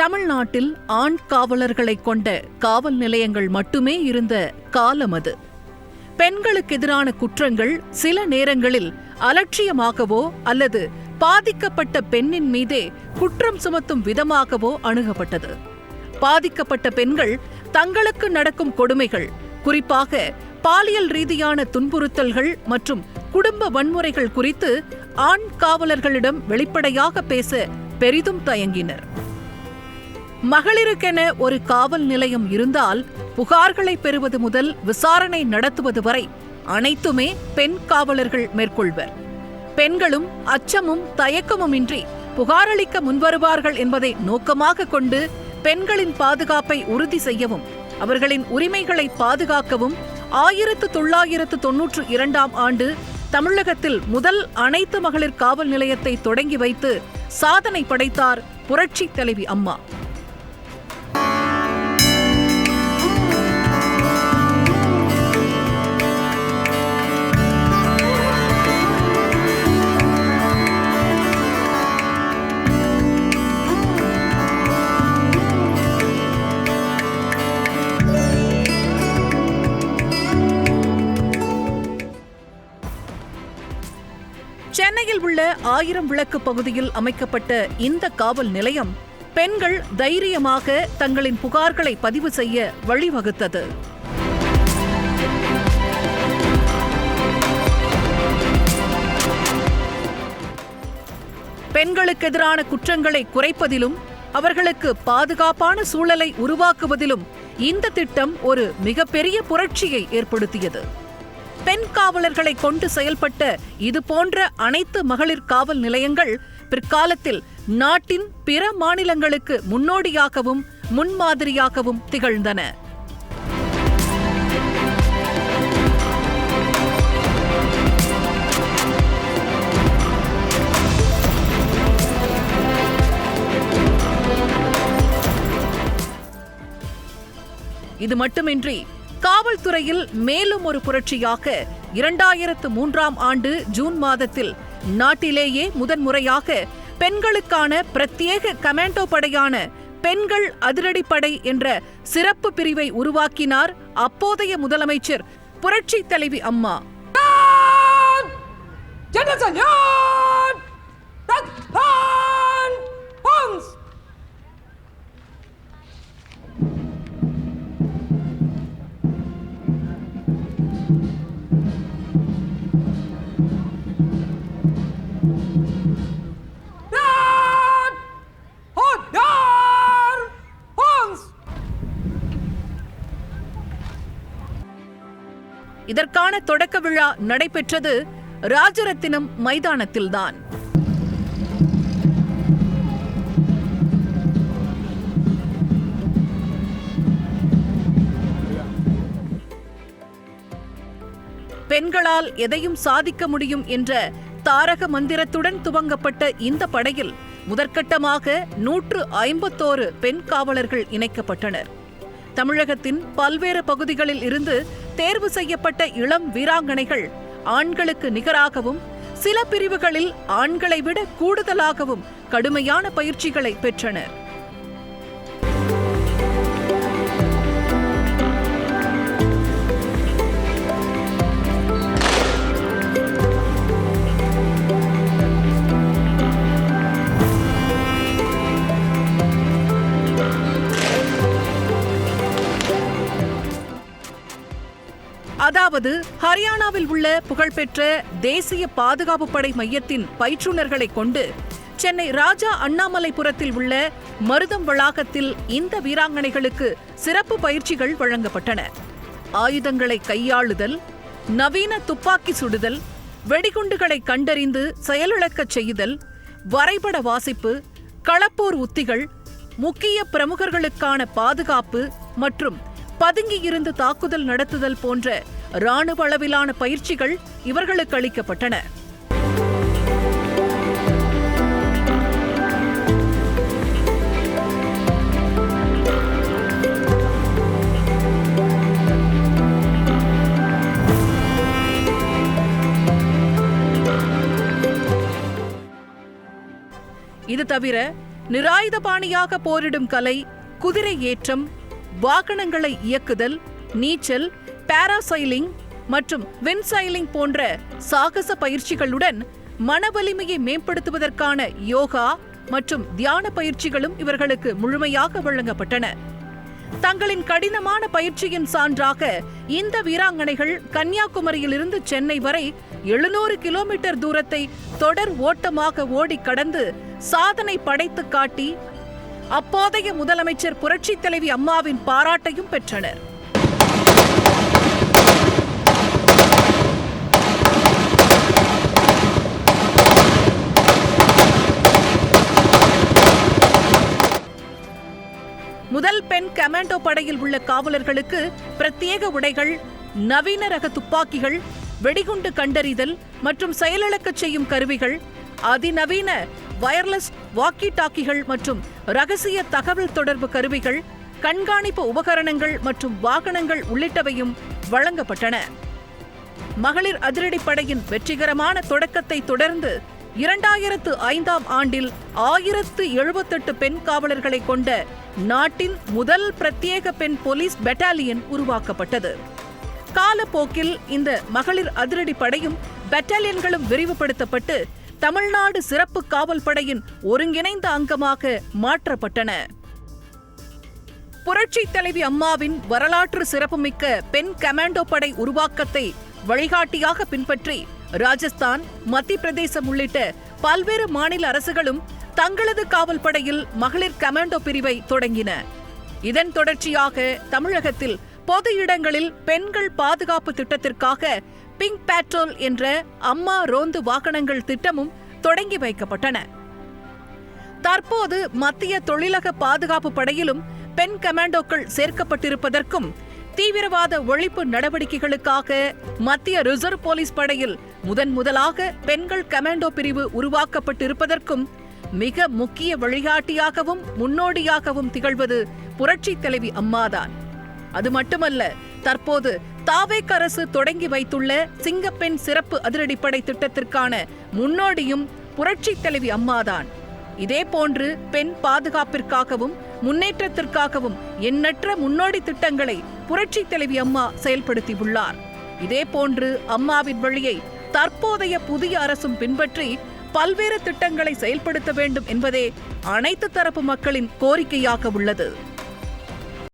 தமிழ்நாட்டில் ஆண் காவலர்களை கொண்ட காவல் நிலையங்கள் மட்டுமே இருந்த காலம் அது. பெண்களுக்கு எதிரான குற்றங்கள் சில நேரங்களில் அலட்சியமாகவோ அல்லது பாதிக்கப்பட்ட பெண்ணின் மீதே குற்றம் சுமத்தும் விதமாகவோ அணுகப்பட்டது. பாதிக்கப்பட்ட பெண்கள் தங்களுக்கு நடக்கும் கொடுமைகள், குறிப்பாக பாலியல் ரீதியான துன்புறுத்தல்கள் மற்றும் குடும்ப வன்முறைகள் குறித்து ஆண் காவலர்களிடம் வெளிப்படையாக பேச பெரிதும் தயங்கினர். மகளிருக்கென ஒரு காவல் நிலையம் இருந்தால் புகார்களை பெறுவது முதல் விசாரணை நடத்துவது வரை அனைத்துமே பெண் காவலர்கள் மேற்கொள்வர். பெண்களும் அச்சமும் தயக்கமுமின்றி புகாரளிக்க முன்வருவார்கள் என்பதை நோக்கமாக கொண்டு பெண்களின் பாதுகாப்பை உறுதி செய்யவும் அவர்களின் உரிமைகளை பாதுகாக்கவும் 1992ஆம் ஆண்டு தமிழகத்தில் முதல் அனைத்து மகளிர் காவல் நிலையத்தை தொடங்கி வைத்து சாதனை படைத்தார் புரட்சி தலைவி அம்மா. சென்னையில் உள்ள 1000 விளக்கு பகுதியில் அமைக்கப்பட்ட இந்த காவல் நிலையம் பெண்கள் தைரியமாக தங்களின் புகார்களை பதிவு செய்ய வழிவகுத்தது. பெண்களுக்கு எதிரான குற்றங்களை குறைப்பதிலும் அவர்களுக்கு பாதுகாப்பான சூழலை உருவாக்குவதிலும் இந்த திட்டம் ஒரு மிகப்பெரிய புரட்சியை ஏற்படுத்தியது. பெண் காவலர்களை கொண்டு செயல்பட்ட இதுபோன்ற அனைத்து மகளிர் காவல் நிலையங்கள் பிற்காலத்தில் நாட்டின் பிற மாநிலங்களுக்கு முன்னோடியாகவும் முன்மாதிரியாகவும் திகழ்ந்தன. இது மட்டுமின்றி காவல்துறையில் மேலும் ஒரு புரட்சியாக 2003ஆம் ஆண்டு ஜூன் மாதத்தில் நாட்டிலேயே முதன்முறையாக பெண்களுக்கான பிரத்யேக கமாண்டோ படையான பெண்கள் அதிரடிப்படை என்ற சிறப்பு பிரிவை உருவாக்கினார் அப்போதைய முதலமைச்சர் புரட்சி தலைவி அம்மா. இதற்கான தொடக்க விழா நடைபெற்றது ராஜரத்தினம் மைதானத்தில்தான். பெண்களால் எதையும் சாதிக்க முடியும் என்ற தாரக மந்திரத்துடன் துவங்கப்பட்ட இந்த படையில் முதற்கட்டமாக 151 பெண் காவலர்கள் இணைக்கப்பட்டனர். தமிழகத்தின் பல்வேறு பகுதிகளில் இருந்து தேர்வு செய்யப்பட்ட இளம் வீராங்கனைகள் ஆண்களுக்கு நிகராகவும் சில பிரிவுகளில் ஆண்களை விட கூடுதலாகவும் கடுமையான பயிற்சிகளை பெற்றனர். அதாவது ஹரியானாவில் உள்ள புகழ்பெற்ற தேசிய பாதுகாப்பு படை மையத்தின் பயிற்றுநர்களை கொண்டு சென்னை ராஜா அண்ணாமலைபுரத்தில் உள்ள மருதம் வளாகத்தில் இந்த வீராங்கனைகளுக்கு சிறப்பு பயிற்சிகள் வழங்கப்பட்டன. ஆயுதங்களை கையாளுதல், நவீன துப்பாக்கி சுடுதல், வெடிகுண்டுகளை கண்டறிந்து செயலிழக்கச் செய்யுதல், வரைபட வாசிப்பு, களப்போர் உத்திகள், முக்கிய பிரமுகர்களுக்கான பாதுகாப்பு மற்றும் பதுங்கியிருந்து தாக்குதல் நடத்துதல் போன்ற இராணுவ அளவிலான பயிற்சிகள் இவர்களுக்கு அளிக்கப்பட்டன. இது தவிர நிராயுதபாணியாக போரிடும் கலை, குதிரை ஏற்றம், வாகனங்களை இயக்குதல், நீச்சல், பாராசைலிங் மற்றும் விண்சைலிங் போன்ற சாகச பயிற்சிகளுடன் மனவலிமையை மேம்படுத்துவதற்கான யோகா மற்றும் தியான பயிற்சிகளும் இவர்களுக்கு முழுமையாக வழங்கப்பட்டன. தங்களின் கடினமான பயிற்சியின் சான்றாக இந்த வீராங்கனைகள் கன்னியாகுமரியிலிருந்து சென்னை வரை 700 கிலோமீட்டர் தூரத்தை தொடர் ஓட்டமாக ஓடி கடந்து சாதனை படைத்து காட்டி அப்போதைய முதலமைச்சர் புரட்சித் தலைவி அம்மாவின் பாராட்டையும் பெற்றனர். முதல் பெண் கமாண்டோ படையில் உள்ள காவலர்களுக்கு பிரத்யேக உடைகள், நவீன ரக துப்பாக்கிகள், வெடிகுண்டு கண்டறிதல் மற்றும் செயலிழக்கச் செய்யும் கருவிகள், அதிநவீன வயர்லெஸ் வாக்கி டாக்கிகள் மற்றும் ரகசிய தகவல் தொடர்பு கருவிகள், கண்காணிப்பு உபகரணங்கள் மற்றும் வாகனங்கள் உள்ளிட்டவையும் வழங்கப்பட்டன. மகளிர் அதிரடிப்படையின் வெற்றிகரமான தொடக்கத்தை தொடர்ந்து 2005ஆம் ஆண்டில் 1078 பெண் காவலர்களை கொண்ட நாட்டின் முதல் பிரத்யேக பெண் போலீஸ் பெட்டாலியன் உருவாக்கப்பட்டது. காலப்போக்கில் இந்த மகளிர் அதிரடிப்படையும் பெட்டாலியன்களும் விரிவுபடுத்தப்பட்டு தமிழ்நாடு சிறப்பு காவல் படையின் ஒருங்கிணைந்த அங்கமாக மாற்றப்பட்டன. புரட்சித் தலைவி அம்மாவின் வரலாற்று சிறப்புமிக்க பெண் கமாண்டோ படை உருவாக்கத்தை வழிகாட்டியாக பின்பற்றி ராஜஸ்தான், மத்திய பிரதேசம் உள்ளிட்ட பல்வேறு மாநில அரசுகளும் தங்களது காவல் படையில் மகளிர் கமாண்டோ பிரிவை தொடங்கின. இதன் தொடர்ச்சியாக தமிழகத்தில் பொது இடங்களில் பெண்கள் பாதுகாப்பு திட்டத்திற்காக பிங்க் பேட்ரோல் என்ற அம்மா ரோந்து வாகனங்கள் திட்டமும் தொடங்கி வைக்கப்பட்டன. தற்போது மத்திய தொழிலக பாதுகாப்பு படையிலும் பெண் கமாண்டோக்கள் சேர்க்கப்பட்டிருப்பதற்கும், தீவிரவாத ஒழிப்பு நடவடிக்கைகளுக்காக மத்திய ரிசர்வ் போலீஸ் படையில் முதலாக பெண்கள் கமாண்டோ பிரிவு உருவாக்கப்பட்டிருப்பதற்கும் மிக முக்கிய வழிகாட்டியாகவும் முன்னோடியாகவும் திகழ்வது புரட்சித் தலைவி அம்மாதான். அது மட்டுமல்ல, தற்போது தாவேக் அரசு தொடங்கி வைத்துள்ள சிங்கப்பெண் சிறப்பு அதிரடிப்படை திட்டத்திற்கான முன்னோடியும் புரட்சித் தலைவி அம்மாதான். இதேபோன்று பெண் பாதுகாப்பிற்காகவும் முன்னேற்றத்திற்காகவும் எண்ணற்ற முன்னோடி திட்டங்களை புரட்சித் தலைவி அம்மா செயல்படுத்தியுள்ளார். இதேபோன்று அம்மாவின் வழியை தற்போதைய புதிய அரசும் பின்பற்றி பல்வேறு திட்டங்களை செயல்படுத்த வேண்டும் என்பதே அனைத்து தரப்பு மக்களின் கோரிக்கையாக உள்ளது.